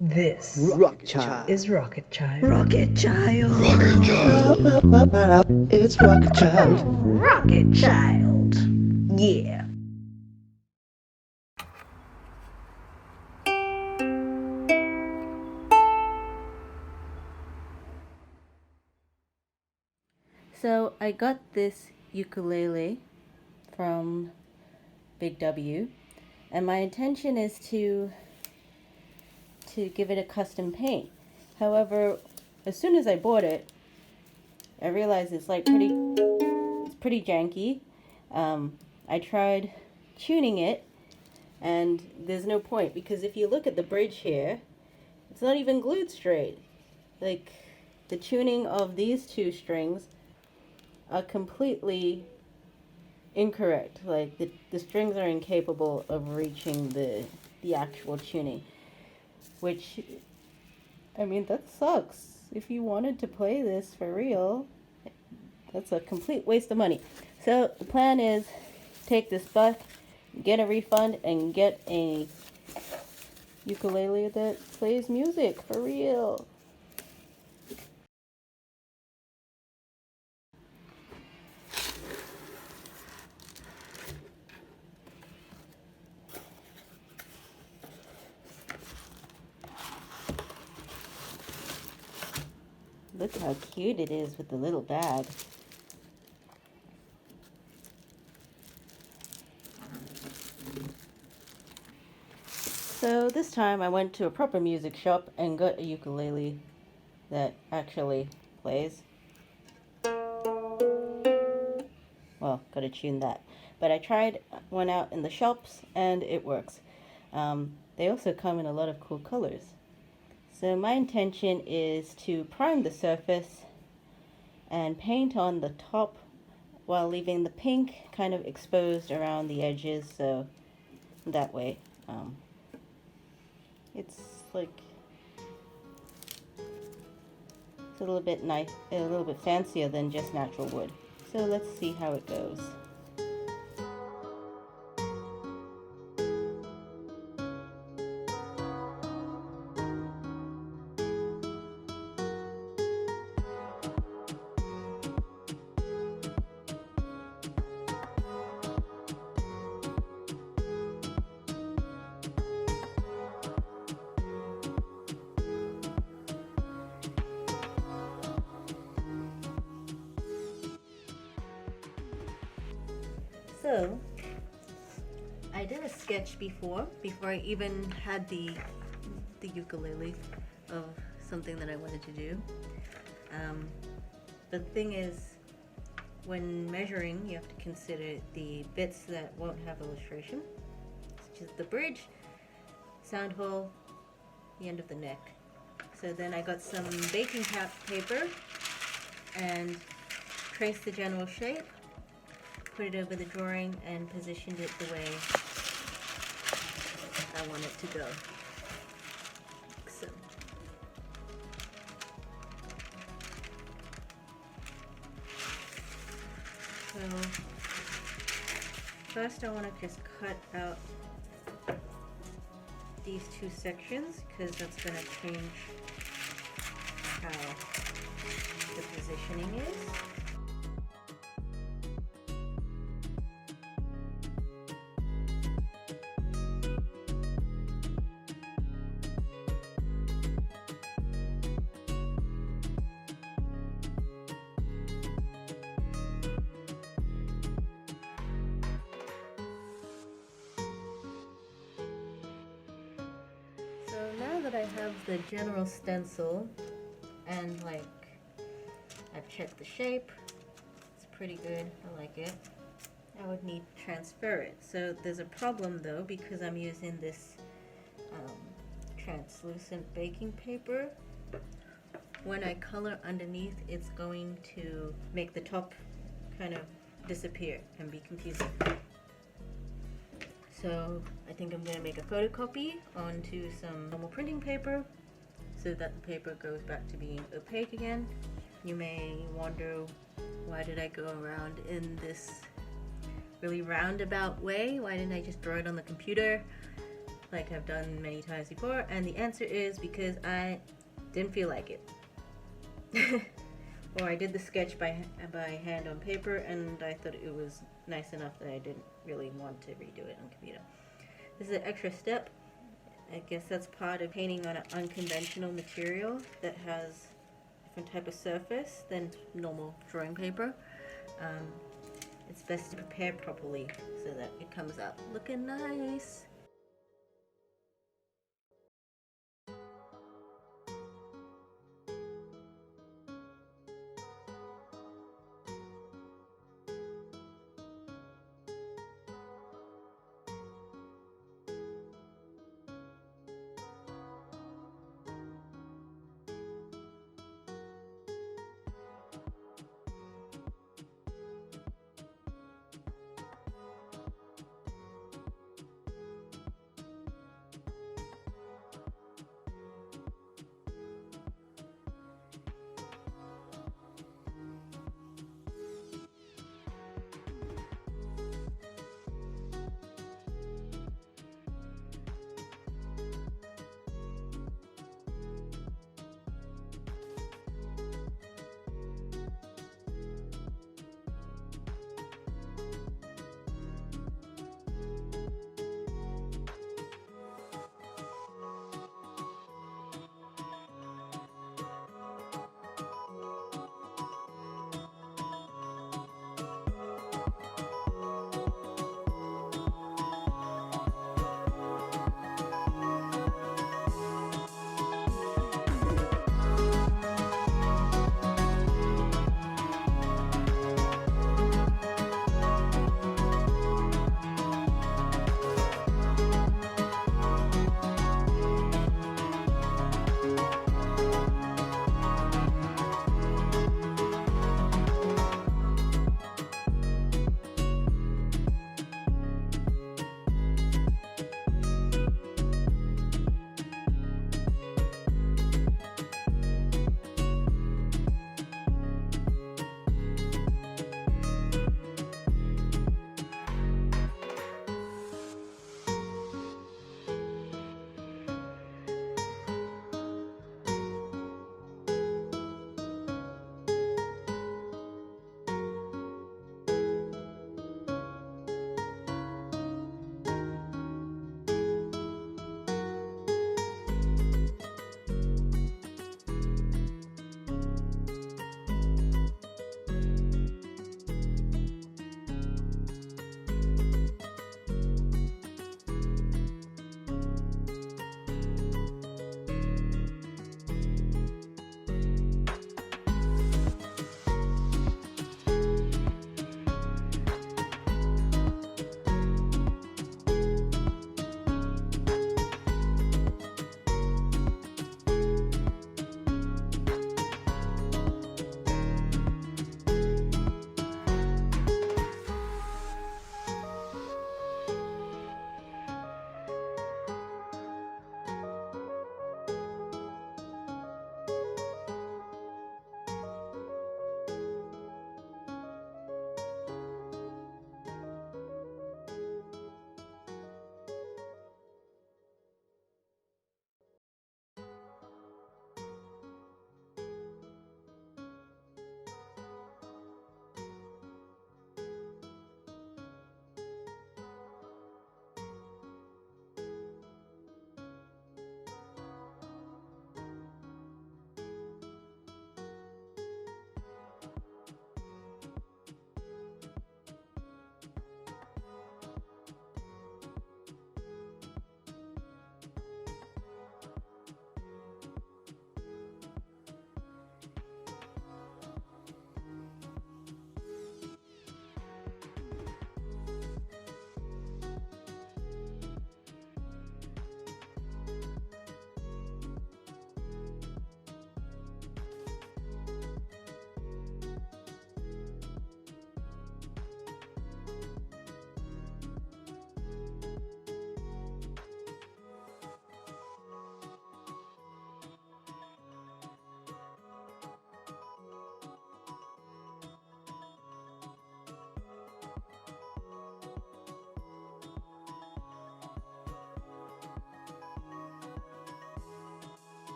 This Rocket Child. is Rocket Child. Rocket Child. Rocket Child. It's Rocket Child. Rocket Child. Yeah. So I got this ukulele from Big W, and my intention is to give it a custom paint. However, as soon as I bought it, I realized it's pretty janky. I tried tuning it, and there's no point because if you look at the bridge here, it's not even glued straight. Like, the tuning of these two strings are completely incorrect. Like, the strings are incapable of reaching the actual tuning, which, I mean, that sucks. If you wanted to play this for real, that's a complete waste of money. So the plan is take this back, get a refund, and get a ukulele that plays music for real. Look how cute it is with the little bag. So this time I went to a proper music shop and got a ukulele that actually plays. Well, gotta tune that. But I tried one out in the shops and it works. They also come in a lot of cool colors. So my intention is to prime the surface and paint on the top while leaving the pink kind of exposed around the edges, so that way it's like it's a little bit nice, a little bit fancier than just natural wood. So let's see how it goes. So, I did a sketch before I even had the ukulele of something that I wanted to do. The thing is, when measuring, you have to consider the bits that won't have illustration, such as the bridge, sound hole, the end of the neck. So then I got some baking paper and traced the general shape, put it over the drawing, and positioned it the way I want it to go. So, first I want to just cut out these two sections because that's going to change how the positioning is. So now that I have the general stencil and I've checked the shape, it's pretty good, I like it. I would need to transfer it. So there's a problem though because I'm using this translucent baking paper. When I color underneath, it's going to make the top kind of disappear and be confusing. So I think I'm going to make a photocopy onto some normal printing paper so that the paper goes back to being opaque again. You may wonder, why did I go around in this really roundabout way? Why didn't I just draw it on the computer? like I've done many times before, and the answer is because I didn't feel like it. Or I did the sketch by hand on paper, and I thought it was nice enough that I didn't really want to redo it on computer. This is an extra step. I guess that's part of painting on an unconventional material that has a different type of surface than normal drawing paper. It's best to prepare properly so that it comes out looking nice.